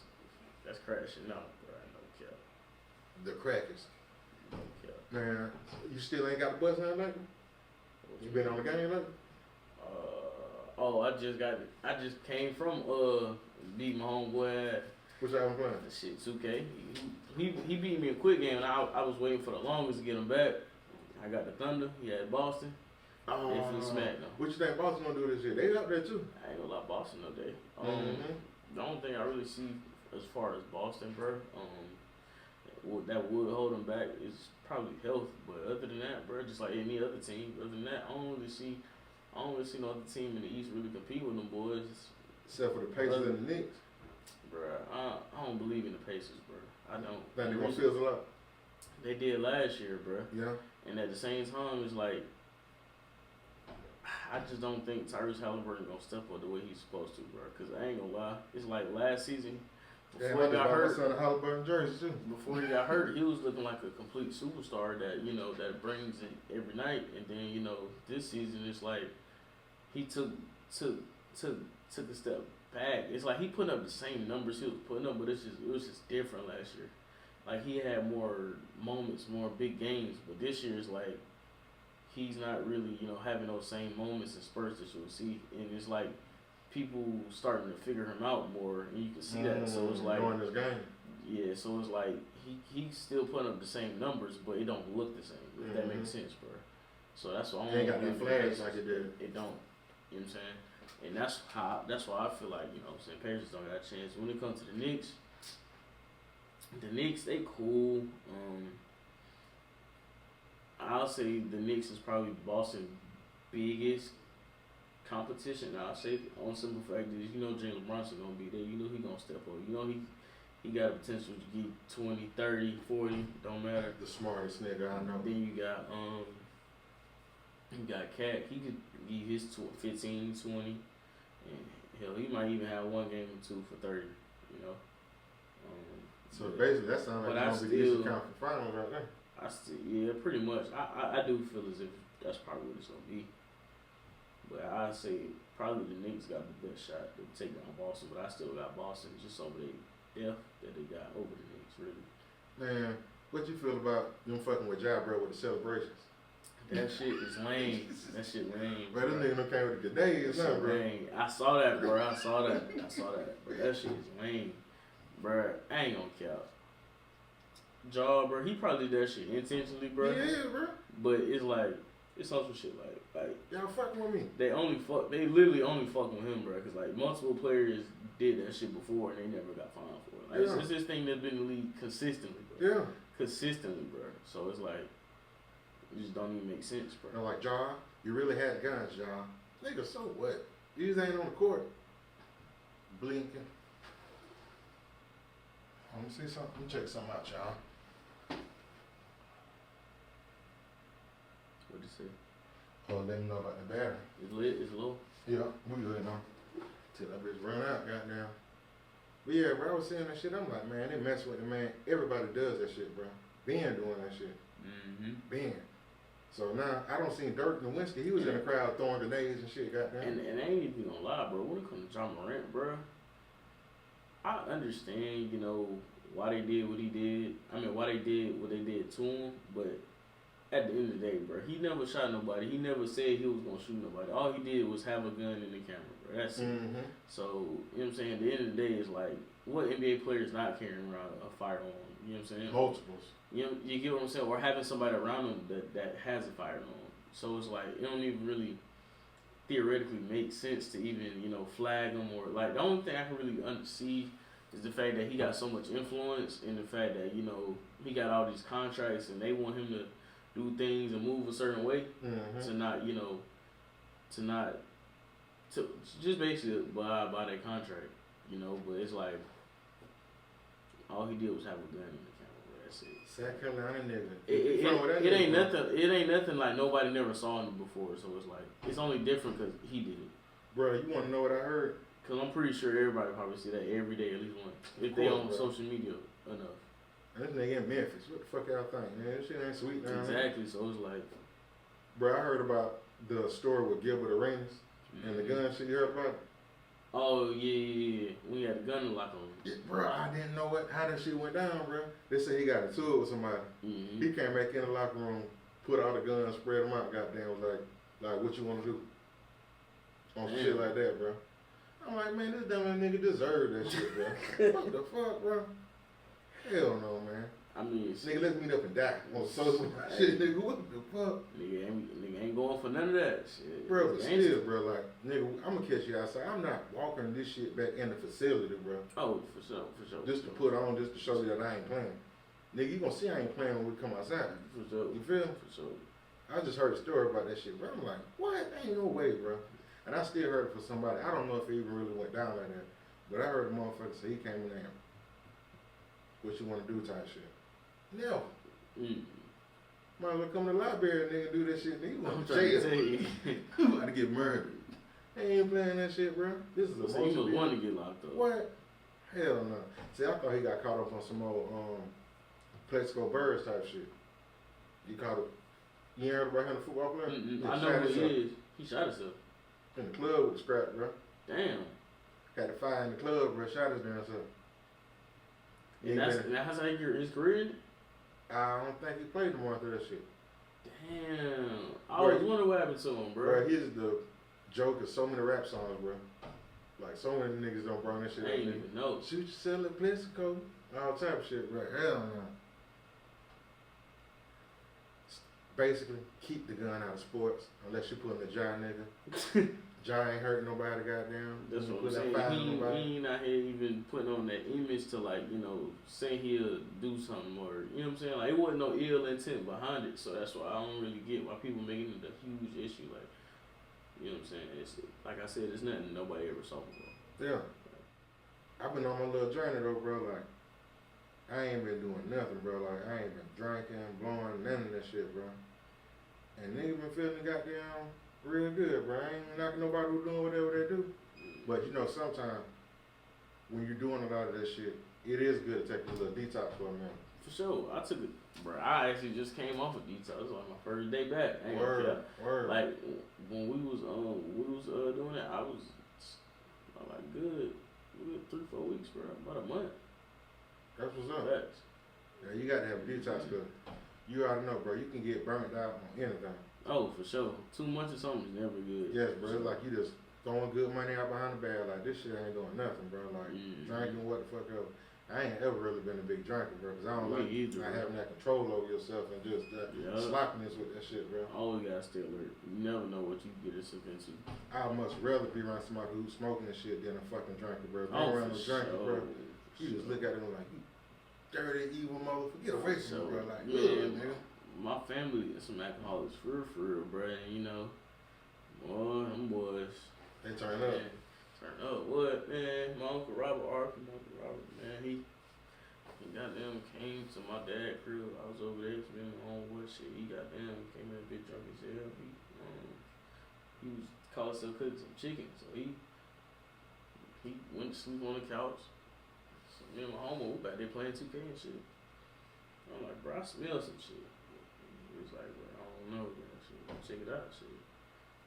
crashing out, bro. No cap. The crackers. No cap. Man, you still ain't got the bus now, nothing? You been on the game, nothing? I just came from beat my homeboy at Which I was playing? shit 2K. He beat me a quick game and I was waiting for the longest to get him back. I got the Thunder, he had Boston. They finna smack them. What you think Boston gonna do this year? They up there too. I ain't gonna lie, Boston no day. The only thing I really see as far as Boston, bro, that would hold them back is probably health. But other than that, bro, just like any other team, other than that, I don't really see no other team in the East really compete with them boys. Except for the Pacers and the Knicks. Bro, I don't believe in the Pacers, bro. I don't. Think they gonna fizzle up? They did last year, bro. Yeah. And at the same time, it's like, I just don't think Tyrese Halliburton gonna step up the way he's supposed to, bro. Cause I ain't gonna lie, it's like last season before he got hurt. My son Halliburton jersey too. Before he got hurt, he was looking like a complete superstar that that brings it every night. And then this season it's like he took a step back. It's like he put up the same numbers he was putting up, but it was just different last year. Like he had more moments, more big games, but this year is like he's not really, having those same moments and spurts that you'll see. And it's like people starting to figure him out more, and you can see that. So it's like during this game. Yeah, so it's like he's still putting up the same numbers, but it don't look the same. If that makes sense, bro. So that's why I ain't got that flash like it did. It don't. You know what I'm saying? And that's why I feel like, Pacers don't got a chance. When it comes to the Knicks, they cool. I'll say the Knicks is probably Boston's biggest competition. I'll say on simple fact is, Jalen Brunson gonna be there. He gonna step up. He got a potential to get 20, 30, 40, don't matter. The smartest nigga I know. Then you got Cat. He could give his 15, 20, and hell, he might even have one game or two for 30. So basically, that sounds like it's gonna be the Eastern Conference Finals right there. Yeah, pretty much. I do feel as if that's probably what it's gonna be. But I say probably the Knicks got the best shot to take down Boston, but I still got Boston just over their depth that they got over the Knicks, really. Man, what you feel about them fucking with Ja, bro, with the celebrations? That shit is lame. That shit lame. Bro, this nigga done came with the days, huh, bro? Lame. I saw that, bro. I saw that. But that shit is lame. Bro, I ain't gonna cap. Ja, bro, he probably did that shit intentionally, bro. Yeah, bro. But it's like, it's also shit like y'all fucking with me. They literally only fucking with him, bro. Cause like multiple players did that shit before and they never got fined for it. Like it's this thing that's been in the league consistently, bro. Yeah. Consistently, bro. So it's like, it just don't even make sense, bro. And like, Ja, you really had guns, Ja. Nigga, so what? These ain't on the court. Blinking. Let me see something. Let me check something out, y'all. What'd you say? Oh, let me know about the battery. It's lit, it's low. Yeah, we good now. Till that bitch run out, goddamn. But yeah, bro, I was saying that shit. I'm like, man, they mess with it, man. Everybody does that shit, bro. Ben doing that shit. Mm-hmm. Ben. So now I don't see Dirk Nowitzki. He was in the crowd throwing grenades and shit. Goddamn. And I ain't even gonna lie, bro. When it comes to John Morant, bro, I understand, you know, why they did what he did. I mean, why they did what they did to him. But at the end of the day, bro, he never shot nobody. He never said he was gonna shoot nobody. All he did was have a gun in the camera, bro. That's it. So, you know what I'm saying? At the end of the day, it's like, what NBA player is not carrying around a firearm? You know what I'm saying? Multiples. You know, you get what I'm saying? Or having somebody around them that has a firearm. So it's like, it don't even really theoretically make sense to even, you know, flag him or like, the only thing I can really see is the fact that he got so much influence and the fact that, you know, he got all these contracts and they want him to do things and move a certain way to not, you know, to just basically abide by that contract, you know, but it's like, all he did was have a gun in the camera, bro. That's it. South Carolina nigga. It ain't nothing like nobody never saw him before, so it's like, it's only different because he did it. Bro, you want to know what I heard? Because I'm pretty sure everybody probably see that every day, at least once. If they on social media enough. This nigga in Memphis. What the fuck y'all think, man? This shit ain't sweet now. Exactly, so it's like... Bro, I heard about the story with Gilbert Arenas and the gun shit. You heard about it? Oh, yeah. We had a gun in the locker room. Yeah, bro, I didn't know how that shit went down, bro. They said he got into it with somebody. He came back in the locker room, put all the guns, spread them out, goddamn, was like, what you want to do? On some shit like that, bro. I'm like, man, this dumb nigga deserved that shit, bro. What the fuck, bro? Hell no, man. I mean, nigga, let's meet up and die on social shit, nigga. What the fuck? Nigga ain't going for none of that shit. Bro, but still, bro, like, nigga, I'm gonna catch you outside. I'm not walking this shit back in the facility, bro. Oh, for sure. Just to put on, just to show you that I ain't playing. Nigga, you gonna see I ain't playing when we come outside. For sure. You feel? For sure. I just heard a story about that shit, bro. I'm like, what? Ain't no way, bro. And I still heard it for somebody. I don't know if it even really went down like that. But I heard the motherfucker say he came in there. What you wanna do type shit. No. Might as well come to the library and nigga do that shit. Nigga want to jail. You about to get murdered. They ain't playing that shit, bro. This is a so he was one to get locked up. What? Hell no. See, I thought he got caught up on some old Plexico Birds type shit. He caught up. You ain't heard about him, the football player? I know who he is. He shot himself. In the club with the scrap, bro. Damn. Had a fire in the club, bro. Shot his damn self. And that's how his career ended? I don't think he played no more after that shit. Damn. I always wonder what happened to him, bro. Bro, he's the joke of so many rap songs, bro. Like, so many niggas don't bring that shit up. I ain't even know. Shoot yourself at Plexico. All type of shit, bro. Hell no. Basically, keep the gun out of sports unless you put in the Jai nigga. Jai ain't hurting nobody, goddamn. That's what I'm saying. He ain't out here even putting on that image to, like, you know, say he'll do something or, you know what I'm saying? Like, it wasn't no ill intent behind it, so that's why I don't really get why people making it a huge issue. Like, you know what I'm saying? It's, like I said, it's nothing nobody ever saw before. Yeah. I've been on my little journey, though, bro. Like, I ain't been doing nothing, bro. Like, I ain't been drinking, blowing, none of that shit, bro. And niggas been feeling goddamn real good, bro. I ain't knocking nobody who doing whatever they do. But you know, sometimes when you're doing a lot of that shit, it is good to take a little detox for a minute. For sure. I took it, bro. I actually just came off of detox. It was like my first day back. Word. Like when we was doing it, I was like good 3-4 weeks, bro. About a month. That's what's up. Facts. Yeah, you gotta have a detox, cause you already know, bro. You can get burnt out on anything. Oh, for sure. 2 months or something is never good. Yes, bro. It's like you just throwing good money out behind the barrel. Like, this shit ain't doing nothing, bro. Like, drinking what the fuck ever. I ain't ever really been a big drinker, bro, because I don't like not having that control over yourself and just that sloppiness with that shit, bro. Always gotta stay alert. You never know what you get yourself into. I'd much rather be around somebody who's smoking and shit than a fucking drinker, bro. Being around a drinker, bro, you just look at him like, you dirty, evil motherfucker. Get away from me, bro. Like, nigga. My family is some alcoholics for real, bro. And you know, boy, them boys. They turn up. Turn up. What, man? My Uncle Robert, man, he goddamn came to my dad's crib. I was over there spending on what shit. He goddamn came in a bit drunk as hell. He was called himself cooking some chicken. So he went to sleep on the couch. So me and my homie, we back there playing 2K and shit. I'm like, bro, I smell some shit. He was like, bro, I don't know, man. Shit, check it out, shit.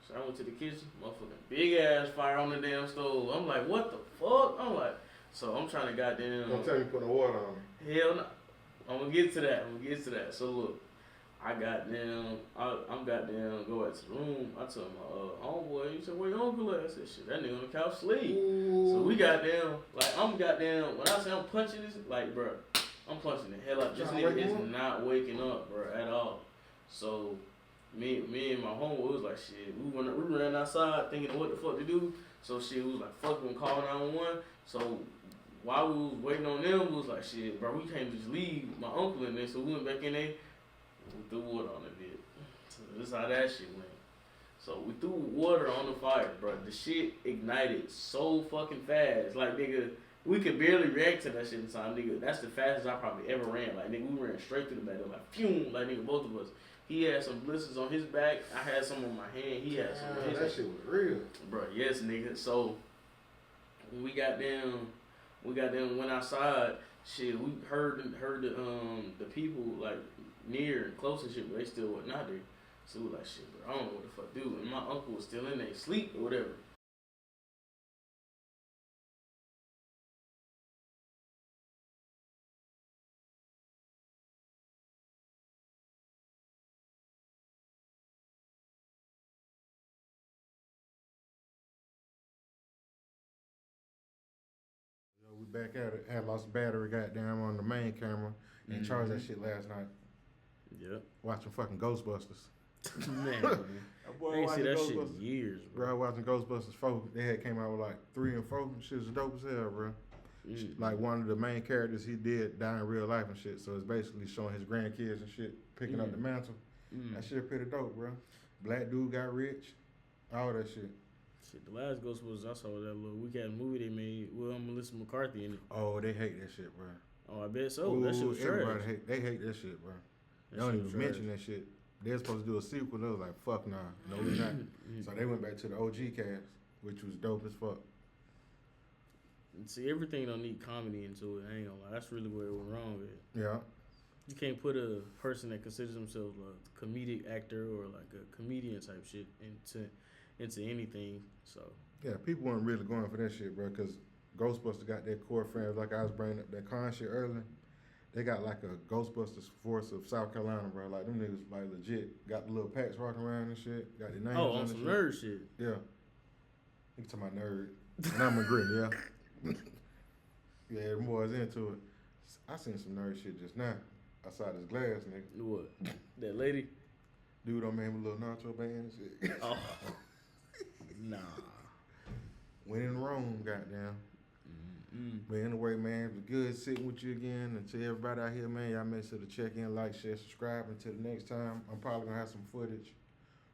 So I went to the kitchen, motherfucking big ass fire on the damn stove. I'm like, what the fuck? I'm like, so I'm trying to goddamn. Don't tell me you put no water on it. Hell no. I'm gonna get to that. So look, I'm goddamn go back to the room. I told my homeboy, he said, where your uncle at? I said, shit, that nigga on the couch sleep. Ooh. So we goddamn, like, I'm goddamn, when I say I'm punching this, like, bro, I'm punching the hell out. This nigga is not waking up, bro, at all. So, me and my homeboy was like, shit, we ran outside thinking of what the fuck to do. So, shit, we was like, fuck, we call 911. So, while we was waiting on them, we was like, shit, bro, we can't just leave my uncle in there. So, we went back in there, we threw water on it, bit. So, this is how that shit went. So, we threw water on the fire, bro. The shit ignited so fucking fast. Like, nigga, we could barely react to that shit in time, nigga. That's the fastest I probably ever ran. Like, nigga, we ran straight through the back. Like, phew, like, nigga, both of us. He had some blisters on his back. I had some on my hand. He had some on his That shit was real. Bro, yes, nigga. So, when we got down, went outside. Shit, we heard the people like near and close and shit, but they still wasn't out there. So we like, shit, bro, I don't know what the fuck do. And my uncle was still in there, sleep or whatever. We back at it. Had lost battery goddamn on the main camera and charged that shit last night. Yep. Watching fucking Ghostbusters. Man, That boy I ain't see that shit Ghostbusters. in years, Bro, I bro. watching Ghostbusters 4. They had came out with like 3 and 4. Shit was dope as hell, bro. Like one of the main characters, he did die in real life and shit. So it's basically showing his grandkids and shit picking up the mantle. That shit pretty dope, bro. Black dude got rich. All that shit. Shit, the last Ghostbusters I saw that little weekend movie they made with Melissa McCarthy in it. Oh, they hate that shit, bro. Oh, I bet so. That shit was everybody trash. they hate that shit, bro. They That don't shit even was mention trash. that shit. They're supposed to do a sequel. They was like, fuck nah. No, we're not. So they went back to the OG cast, which was dope as fuck. And see, everything don't need comedy into it. I ain't gonna lie. That's really where it went wrong with it. Yeah. You can't put a person that considers themselves a comedic actor or like a comedian type shit into anything. So Yeah, people weren't really going for that shit, bro, because Ghostbusters got their core friends. Like I was bringing up that con shit earlier. They got like a Ghostbusters force of South Carolina, bro. Like them niggas like legit got the little packs rocking around and shit. Got their names on some nerd shit. Yeah. You talking about nerd. And I'm agreeing, yeah. Yeah, them boys into it. I seen some nerd shit just now. Outside this glass, nigga. What? That lady? Dude on man with a little nacho band and shit. Oh. Nah. Went in Rome, goddamn. But anyway, man, it was good sitting with you again. And to everybody out here, man, y'all make sure to check in, like, share, subscribe. Until the next time, I'm probably gonna have some footage.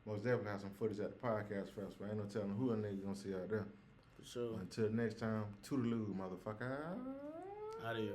Most definitely have some footage at the podcast festival. Ain't no telling who a nigga gonna see out there. For sure. Until next time, toodaloo, motherfucker. Adios.